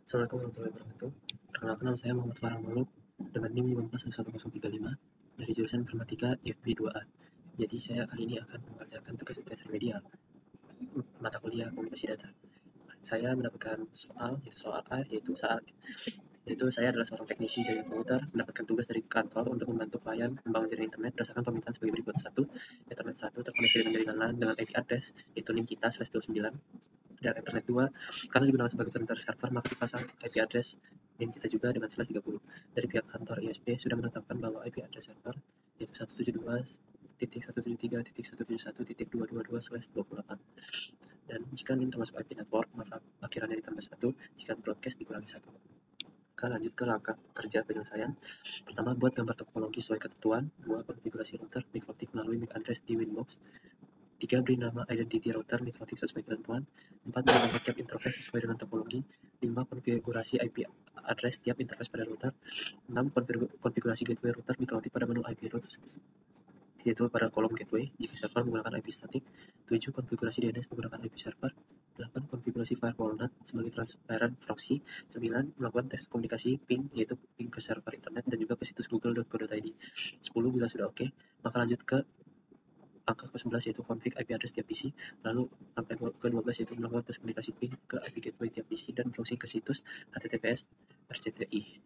Assalamualaikum warahmatullahi wabarakatuh. Perkenalkan, nama saya Muhammad Farah Maulud dengan NIM 11035 dari jurusan Informatika FB 2A. Jadi saya kali ini akan mengerjakan tugas UTS remedial mata kuliah komunikasi data. Saya mendapatkan soal, yaitu saya adalah seorang teknisi jaringan komputer, mendapatkan tugas dari kantor untuk membantu klien membangun jaringan internet berdasarkan permintaan sebagai berikut. 1. Internet 1 terkoneksi dengan jaringan LAN dengan IP address, yaitu NIM kita /29. Dan internet 2, karena digunakan sebagai printer server, maka dipasang IP address NIM kita juga dengan /30. Dari pihak kantor ISP sudah menetapkan bahwa IP address server yaitu 172.171.171.222/28. Dan jika NIM termasuk IP network, maka akhirannya ditambah 1 jika broadcast dikurangi 1. Maka lanjut ke langkah kerja penyelesaian. Pertama, buat gambar topologi sesuai ketentuan. 2. Konfigurasi router mikrotik melalui MAC address di Winbox. 3. Beri nama identity router mikrotik sesuai ketentuan. 4. Beri nama tiap interface sesuai dengan topologi. 5. Konfigurasi IP address tiap interface pada router. 6. Konfigurasi gateway router mikrotik pada menu IP routes, yaitu pada kolom gateway jika server menggunakan IP statik. 7. Konfigurasi DNS menggunakan IP server. 8. Konfigurasi firewall NAT sebagai transparent proxy. 9. Melakukan tes komunikasi ping, yaitu ping ke server internet dan juga ke situs google.co.id. 10. Bila sudah oke, maka lanjut ke angka ke-11 yaitu config IP address tiap PC. Lalu angka ke-12 yaitu melakukan tes komunikasi ping ke IP gateway tiap PC dan browsing ke situs https RCTI.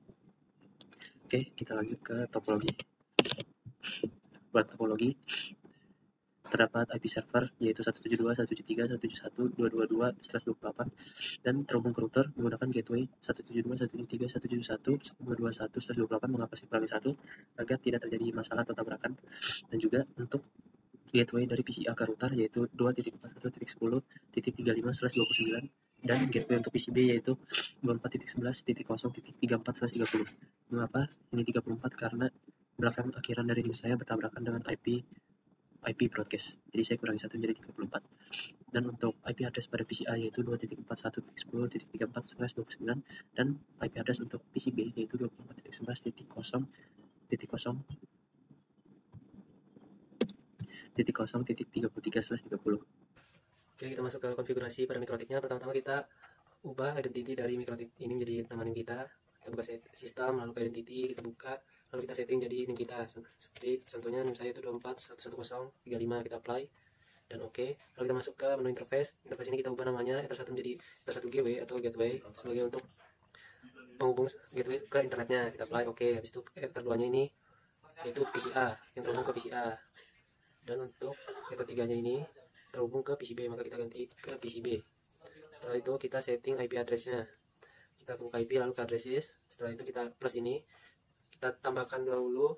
Oke, kita lanjut ke topologi. Buat topologi, terdapat IP server yaitu 172.173.171.222/28 dan terhubung ke router menggunakan gateway 172.173.171.221/28 mengapa saya kurangi 1 agar tidak terjadi masalah atau tabrakan. Dan juga untuk gateway dari PCA ke router yaitu 2.41.10.35/29 dan gateway untuk PCB yaitu 24.11.0.34/30. Mengapa ini 34? Karena belakang akhiran dari NIM saya bertabrakan dengan IP broadcast, jadi saya kurangi 1 menjadi 34. Dan untuk IP address pada PCA yaitu 2.41.10.34/29 dan IP address untuk PCB yaitu 24.11.0.0.33/30. Oke, kita masuk ke konfigurasi pada mikrotiknya. Pertama-tama kita ubah identity dari mikrotik ini menjadi nama NIM kita. Kita buka sistem, lalu ke identity, kita buka, lalu kita setting jadi NIM kita. Seperti contohnya NIM saya itu 24.110.35, kita apply dan oke. Lalu kita masuk ke menu interface. Interface ini kita ubah namanya Ether1 menjadi Ether1GW atau gateway sebagai untuk penghubung gateway ke internetnya. Kita apply oke. Habis itu Ether2-nya ini yaitu PCA yang terhubung ke PCA. Dan untuk Ether3-nya ini terhubung ke PCB, maka kita ganti ke PCB. Setelah itu kita setting IP address-nya. Kita buka IP lalu ke addresses. Setelah itu kita plus ini. Kita tambahkan dahulu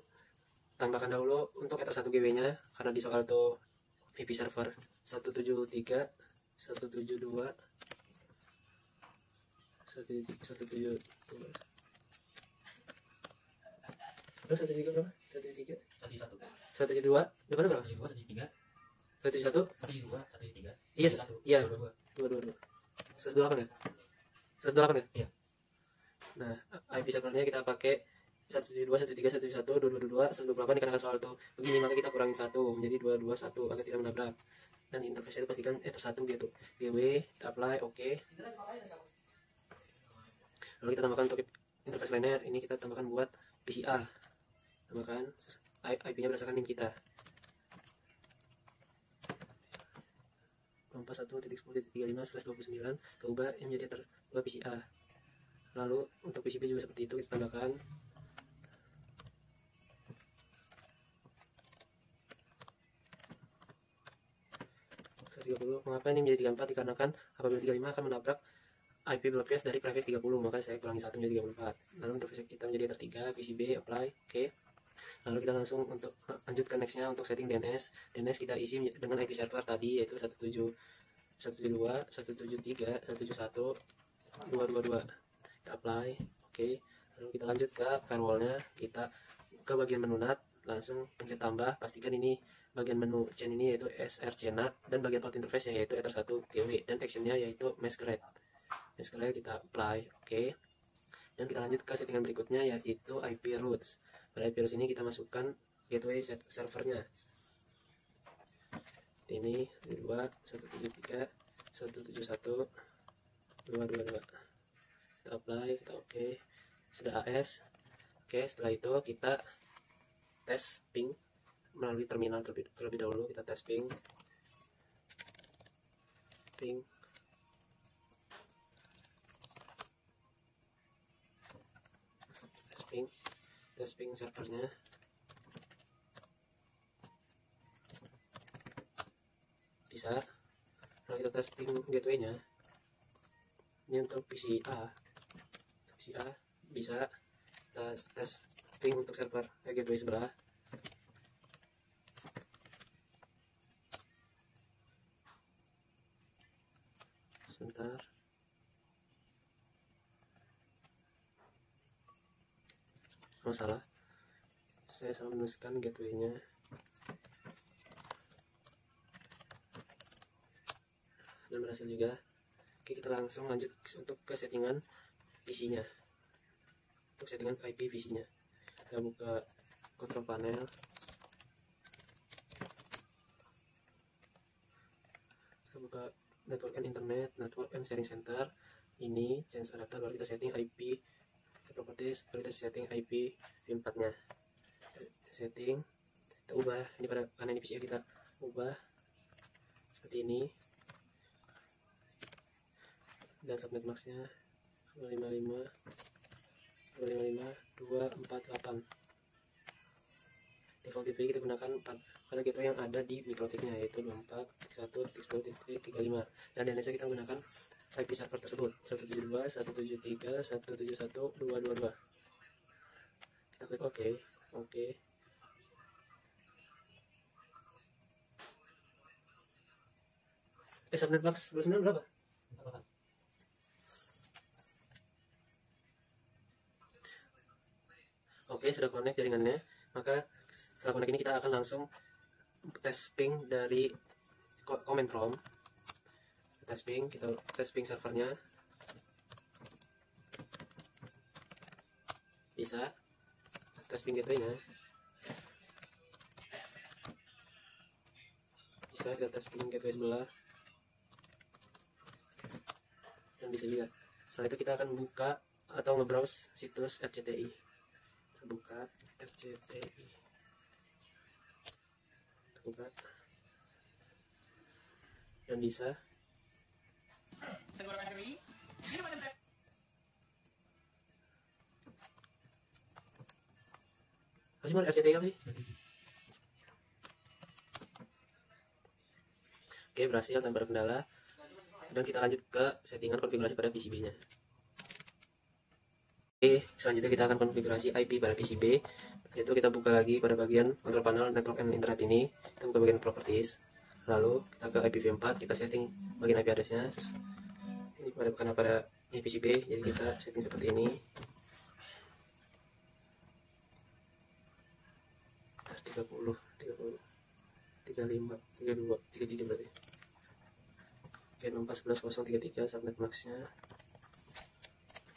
untuk Ether1GW-nya karena di soal itu IP server 173 172 172 berapa? 172 berapa? 172 depan berapa? 171 iya 222 128 ya? 128 ya? Iya. Nah, IP servernya kita pakai 172.131.222/128 dikarenakan soal itu begini, maka kita kurangin 1 menjadi 221 agar tidak menabrak. Dan interface itu pastikan Ether1 gitu. GW, kita apply, oke. Lalu kita tambahkan untuk interface lainnya, ini kita tambahkan buat PCA. Tambahkan IP-nya berdasarkan NIM kita. 41.10.35/29 keubah yang menjadi Ether2 PCA. Lalu untuk PCB juga seperti itu, kita tambahkan mengapa ini menjadi 34? Dikarenakan apabila 35 akan menabrak IP broadcast dari prefix 30, maka saya kurangi 1 menjadi 34. Lalu untuk kita menjadi Ether3 PCB, apply, oke. Lalu kita langsung untuk lanjut ke nextnya untuk setting DNS kita isi dengan IP server tadi yaitu 172.173.171.222. Kita apply, oke. Lalu kita lanjut ke firewallnya, kita ke bagian menu NAT, langsung pencet tambah, pastikan ini bagian menu chain ini yaitu SRC NAT dan bagian out interface yaitu Ether1GW dan actionnya yaitu masquerade kita apply, oke. Dan kita lanjut ke settingan berikutnya yaitu IP routes. Pada IP routes ini kita masukkan gateway servernya. Ini 2.173.171.222. Kita apply, kita oke. Sudah AS. Oke, setelah itu kita tes ping melalui terminal terlebih dahulu. Kita tes ping tes ping servernya. Bisa. Kalau kita tes ping gateway-nya, ini untuk PCA bisa tes ping untuk server gateway sebelah. Sebentar. Masalah, saya salah menuliskan gateway-nya. Dan berhasil juga. Oke, kita langsung lanjut untuk ke settingan PC-nya. Untuk settingan IP PC-nya, kita buka control panel. Kita buka network and internet, network and sharing center. Ini change adapter, baru kita setting IP properties, baru kita setting IP v4 nya. Setting, kita ubah ini karena ini PC kita ubah seperti ini. Dan subnet max-nya 255.248. Default gateway kita gunakan pada gateway yang ada di MikroTik-nya, yaitu 24.1.10.35. Dan DNS kita gunakan IP server tersebut 172.173.171.222. Kita klik OK. Subnet max 29 berapa? Oke, sudah connect jaringannya. Maka setelah connect ini kita akan langsung tes ping dari command prompt. Kita tes ping servernya. Bisa. Tes ping gateway-nya. Bisa kita tes ping gateway sebelah. Dan bisa juga. Setelah itu kita akan buka atau nge-browse situs RCTI. Buka RCTI, buka, dan bisa apa sih RCTI apa sih? Oke, berhasil tanpa ada kendala. Dan kita lanjut ke settingan konfigurasi pada PCB-nya. Oke, selanjutnya kita akan konfigurasi IP pada PCB, yaitu kita buka lagi pada bagian control panel network and internet ini. Kita buka bagian properties, lalu kita ke IPv4, kita setting bagian IP address-nya. Ini karena pada ini PCB, jadi kita setting seperti ini. 30, 35, 32, 33 berarti. Oke, 64.11.033 subnet max-nya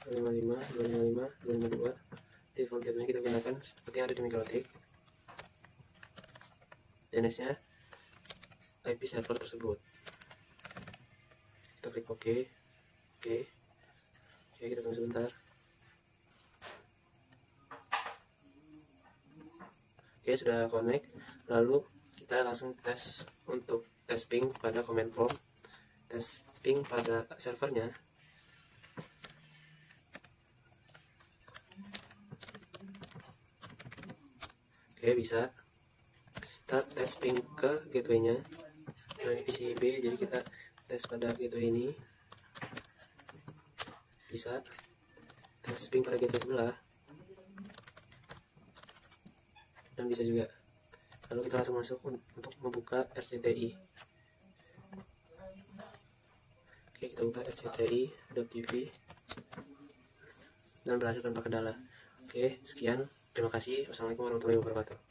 255.252. Default gateway kita gunakan seperti yang ada di MikroTik. DNS-nya IP server tersebut. Kita klik OK. Oke, kita tunggu sebentar. Oke, sudah connect. Lalu kita langsung tes untuk tes ping pada command prompt, tes ping pada servernya. Oke, bisa. Kita tes ping ke gateway-nya. Nah, ini PCB, jadi kita tes pada gateway ini. Bisa. Tes ping pada gateway sebelah. Dan bisa juga. Lalu kita langsung masuk untuk membuka RCTI. Oke, kita buka rcti.tv. Dan berhasil tanpa kendala. Oke, sekian. Terima kasih. Wassalamualaikum warahmatullahi wabarakatuh.